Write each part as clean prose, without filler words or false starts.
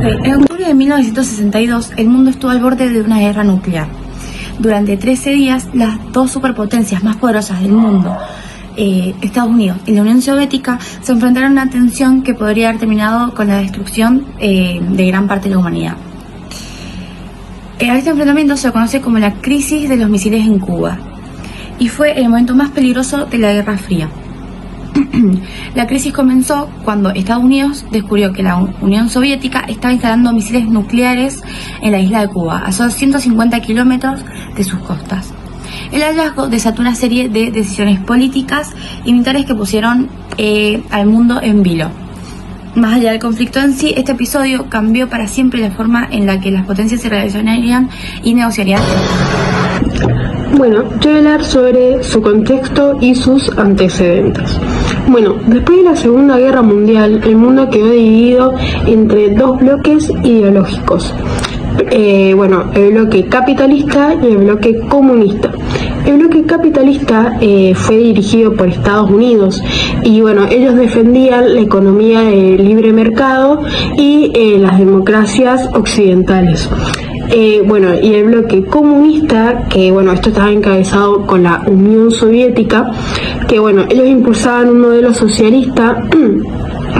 En octubre de 1962, el mundo estuvo al borde de una guerra nuclear. Durante 13 días, las dos superpotencias más poderosas del mundo, Estados Unidos y la Unión Soviética, se enfrentaron a una tensión que podría haber terminado con la destrucción de gran parte de la humanidad. A este enfrentamiento se lo conoce como la crisis de los misiles en Cuba y fue el momento más peligroso de la Guerra Fría. La crisis comenzó cuando Estados Unidos descubrió que la Unión Soviética estaba instalando misiles nucleares en la isla de Cuba, a solo 150 kilómetros de sus costas. El hallazgo desató una serie de decisiones políticas y militares que pusieron al mundo en vilo. Más allá del conflicto en sí, este episodio cambió para siempre la forma en la que las potencias se relacionarían y negociarían. Bueno, yo voy a hablar sobre su contexto y sus antecedentes. Bueno, después de la Segunda Guerra Mundial, el mundo quedó dividido entre dos bloques ideológicos. El bloque capitalista y el bloque comunista. El bloque capitalista fue dirigido por Estados Unidos y ellos defendían la economía de libre mercado y las democracias occidentales. Y el bloque comunista, que esto estaba encabezado con la Unión Soviética, que ellos impulsaban un modelo socialista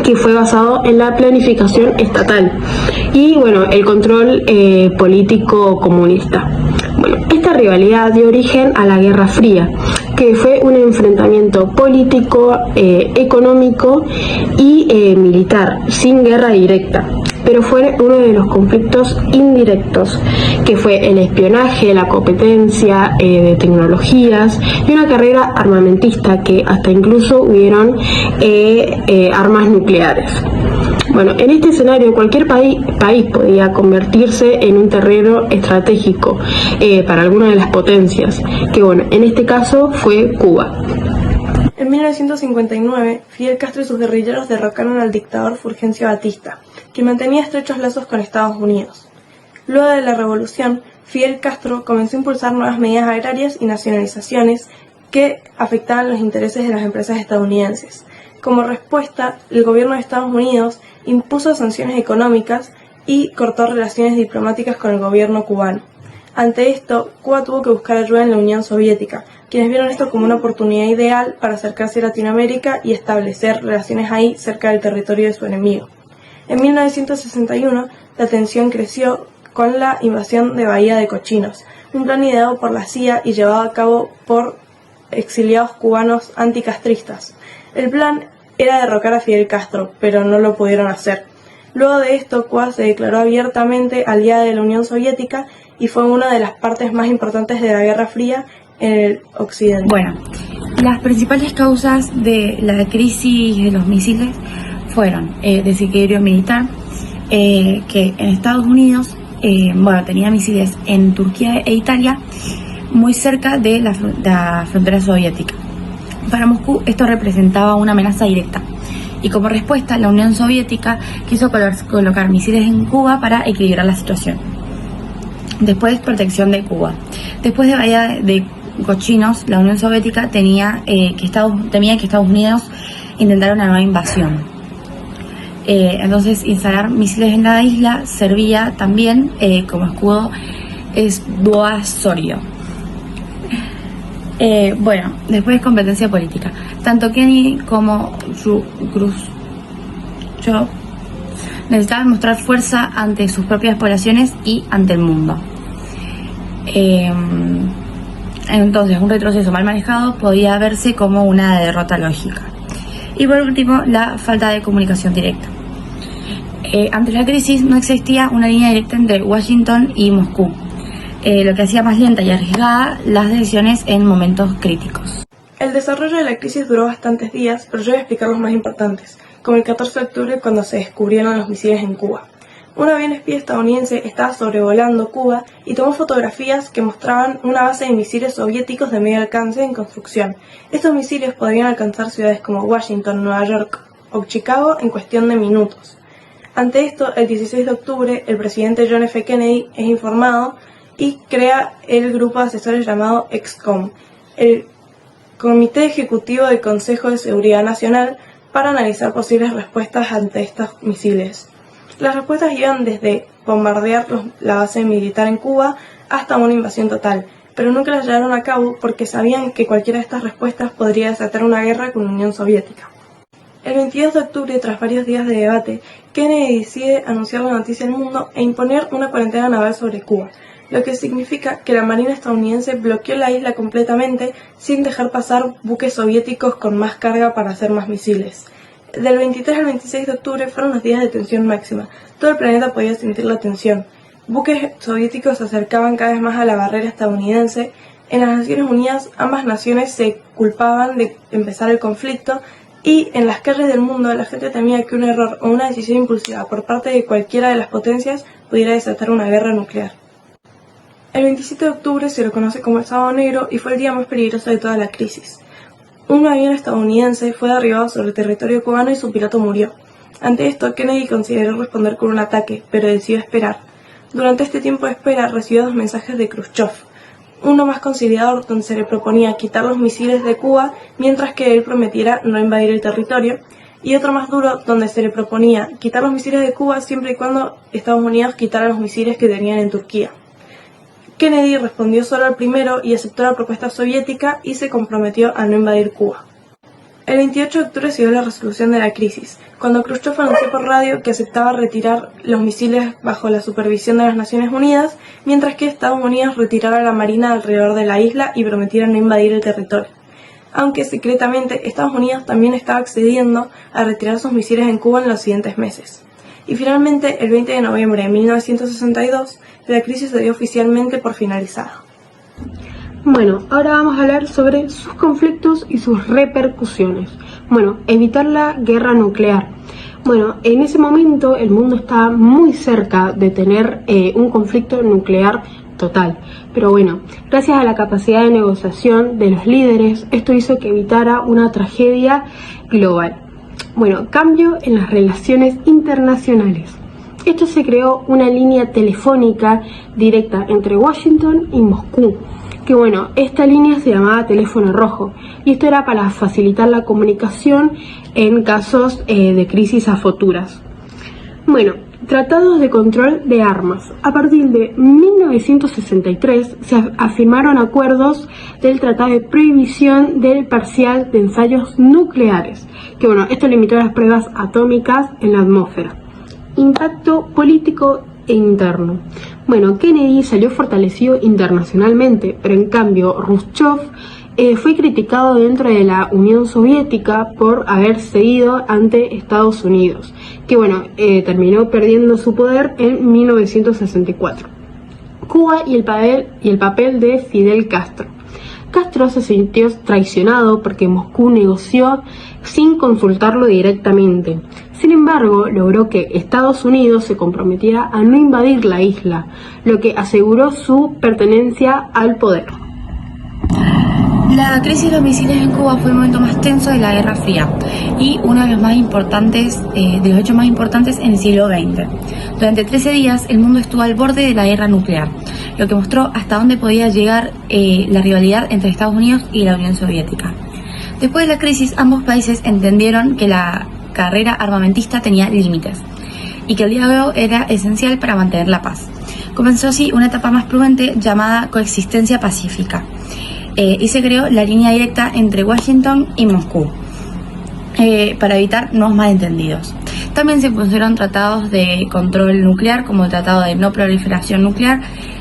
que fue basado en la planificación estatal y el control político comunista. Esta rivalidad dio origen a la Guerra Fría, que fue un enfrentamiento político, económico y militar, sin guerra directa, pero fue uno de los conflictos indirectos, que fue el espionaje, la competencia de tecnologías y una carrera armamentista, que hasta incluso hubieron armas nucleares. En este escenario cualquier país podía convertirse en un terreno estratégico para alguna de las potencias, que en este caso fue Cuba. En 1959, Fidel Castro y sus guerrilleros derrocaron al dictador Fulgencio Batista, que mantenía estrechos lazos con Estados Unidos. Luego de la revolución, Fidel Castro comenzó a impulsar nuevas medidas agrarias y nacionalizaciones que afectaban los intereses de las empresas estadounidenses. Como respuesta, el gobierno de Estados Unidos impuso sanciones económicas y cortó relaciones diplomáticas con el gobierno cubano. Ante esto, Cuba tuvo que buscar ayuda en la Unión Soviética, quienes vieron esto como una oportunidad ideal para acercarse a Latinoamérica y establecer relaciones ahí cerca del territorio de su enemigo. En 1961, la tensión creció con la invasión de Bahía de Cochinos, un plan ideado por la CIA y llevado a cabo por exiliados cubanos anticastristas. El plan era derrocar a Fidel Castro, pero no lo pudieron hacer. Luego de esto, Cuba se declaró abiertamente aliada de la Unión Soviética y fue una de las partes más importantes de la Guerra Fría en el occidente. Las principales causas de la crisis de los misiles fueron desequilibrio militar, que en Estados Unidos tenía misiles en Turquía e Italia, muy cerca de la frontera soviética. Para Moscú esto representaba una amenaza directa, y como respuesta la Unión Soviética quiso colocar misiles en Cuba para equilibrar la situación. Después, protección de Cuba. Después de Bahía de Cochinos, la Unión Soviética temía que Estados Unidos intentara una nueva invasión. Entonces, instalar misiles en la isla servía también como escudo dissuasorio. Después competencia política. Tanto Kennedy como Khrushchev necesitaban mostrar fuerza ante sus propias poblaciones y ante el mundo. Entonces, un retroceso mal manejado podía verse como una derrota lógica. Y por último, la falta de comunicación directa. Ante la crisis no existía una línea directa entre Washington y Moscú, lo que hacía más lenta y arriesgada las decisiones en momentos críticos. El desarrollo de la crisis duró bastantes días, pero yo voy a explicar los más importantes, como el 14 de octubre cuando se descubrieron los misiles en Cuba. Un avión espía estadounidense estaba sobrevolando Cuba y tomó fotografías que mostraban una base de misiles soviéticos de medio alcance en construcción. Estos misiles podrían alcanzar ciudades como Washington, Nueva York o Chicago en cuestión de minutos. Ante esto, el 16 de octubre, el presidente John F. Kennedy es informado y crea el grupo de asesores llamado EXCOM, el Comité Ejecutivo del Consejo de Seguridad Nacional, para analizar posibles respuestas ante estos misiles. Las respuestas iban desde bombardear la base militar en Cuba hasta una invasión total, pero nunca las llevaron a cabo porque sabían que cualquiera de estas respuestas podría desatar una guerra con la Unión Soviética. El 22 de octubre, tras varios días de debate, Kennedy decide anunciar la noticia al mundo e imponer una cuarentena naval sobre Cuba, lo que significa que la Marina estadounidense bloqueó la isla completamente sin dejar pasar buques soviéticos con más carga para hacer más misiles. Del 23 al 26 de octubre fueron los días de tensión máxima. Todo el planeta podía sentir la tensión. Buques soviéticos se acercaban cada vez más a la barrera estadounidense. En las Naciones Unidas, ambas naciones se culpaban de empezar el conflicto y en las calles del mundo la gente temía que un error o una decisión impulsiva por parte de cualquiera de las potencias pudiera desatar una guerra nuclear. El 27 de octubre se lo conoce como el Sábado Negro y fue el día más peligroso de toda la crisis. Un avión estadounidense fue derribado sobre el territorio cubano y su piloto murió. Ante esto, Kennedy consideró responder con un ataque, pero decidió esperar. Durante este tiempo de espera recibió 2 mensajes de Khrushchev, uno más conciliador donde se le proponía quitar los misiles de Cuba mientras que él prometiera no invadir el territorio, y otro más duro donde se le proponía quitar los misiles de Cuba siempre y cuando Estados Unidos quitara los misiles que tenían en Turquía. Kennedy respondió solo al primero y aceptó la propuesta soviética y se comprometió a no invadir Cuba. El 28 de octubre se dio la resolución de la crisis, cuando Khrushchev anunció por radio que aceptaba retirar los misiles bajo la supervisión de las Naciones Unidas, mientras que Estados Unidos retirara la marina alrededor de la isla y prometiera no invadir el territorio. Aunque secretamente Estados Unidos también estaba accediendo a retirar sus misiles en Cuba en los siguientes meses. Y finalmente, el 20 de noviembre de 1962, la crisis se dio oficialmente por finalizada. Bueno, ahora vamos a hablar sobre sus conflictos y sus repercusiones. Bueno, evitar la guerra nuclear. Bueno, en ese momento el mundo estaba muy cerca de tener un conflicto nuclear total. Pero bueno, gracias a la capacidad de negociación de los líderes, esto hizo que evitara una tragedia global. Bueno, cambio en las relaciones internacionales. Esto se creó una línea telefónica directa entre Washington y Moscú. Que bueno, esta línea se llamaba teléfono rojo y esto era para facilitar la comunicación en casos de crisis a futuras. Bueno, tratados de control de armas. A partir de 1963 se afirmaron acuerdos del Tratado de Prohibición del Parcial de Ensayos Nucleares, que bueno, esto limitó las pruebas atómicas en la atmósfera. Impacto político e interno. Bueno, Kennedy salió fortalecido internacionalmente, pero en cambio Khrushchev fue criticado dentro de la Unión Soviética por haber cedido ante Estados Unidos, que bueno, terminó perdiendo su poder en 1964. Cuba y el papel de Fidel Castro. Castro se sintió traicionado porque Moscú negoció sin consultarlo directamente. Sin embargo, logró que Estados Unidos se comprometiera a no invadir la isla, lo que aseguró su pertenencia al poder. La crisis de los misiles en Cuba fue el momento más tenso de la Guerra Fría y uno de los más importantes, de los hechos más importantes en el siglo XX. Durante 13 días el mundo estuvo al borde de la guerra nuclear, lo que mostró hasta dónde podía llegar la rivalidad entre Estados Unidos y la Unión Soviética. Después de la crisis, ambos países entendieron que la carrera armamentista tenía límites y que el diálogo era esencial para mantener la paz. Comenzó así una etapa más prudente llamada coexistencia pacífica. Y se creó la línea directa entre Washington y Moscú para evitar nuevos malentendidos. También se pusieron tratados de control nuclear, como el Tratado de No Proliferación Nuclear,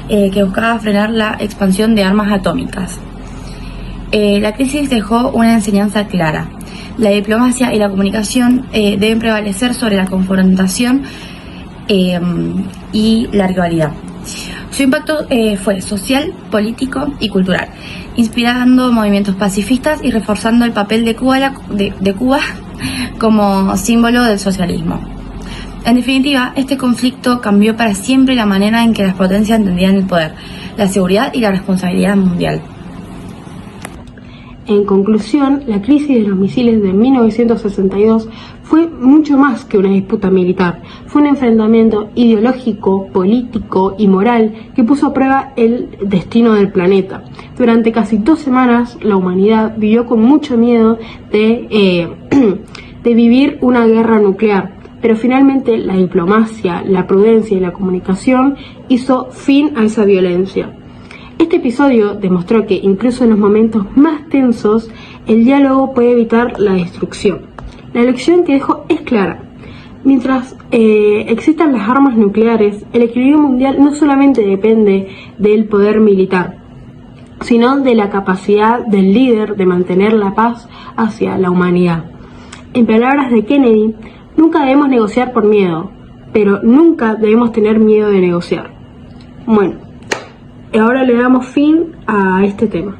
que buscaba frenar la expansión de armas atómicas. La crisis dejó una enseñanza clara. La diplomacia y la comunicación deben prevalecer sobre la confrontación y la rivalidad. Su impacto fue social, político y cultural, inspirando movimientos pacifistas y reforzando el papel de Cuba como símbolo del socialismo. En definitiva, este conflicto cambió para siempre la manera en que las potencias entendían el poder, la seguridad y la responsabilidad mundial. En conclusión, la crisis de los misiles de 1962 fue mucho más que una disputa militar. Fue un enfrentamiento ideológico, político y moral que puso a prueba el destino del planeta. Durante casi 2 semanas, la humanidad vivió con mucho miedo de vivir una guerra nuclear. pero finalmente la diplomacia, la prudencia y la comunicación hizo fin a esa violencia. Este episodio demostró que incluso en los momentos más tensos, el diálogo puede evitar la destrucción. La lección que dejó es clara. Mientras existan las armas nucleares, el equilibrio mundial no solamente depende del poder militar, sino de la capacidad del líder de mantener la paz hacia la humanidad. En palabras de Kennedy, nunca debemos negociar por miedo, pero nunca debemos tener miedo de negociar. Bueno, ahora le damos fin a este tema.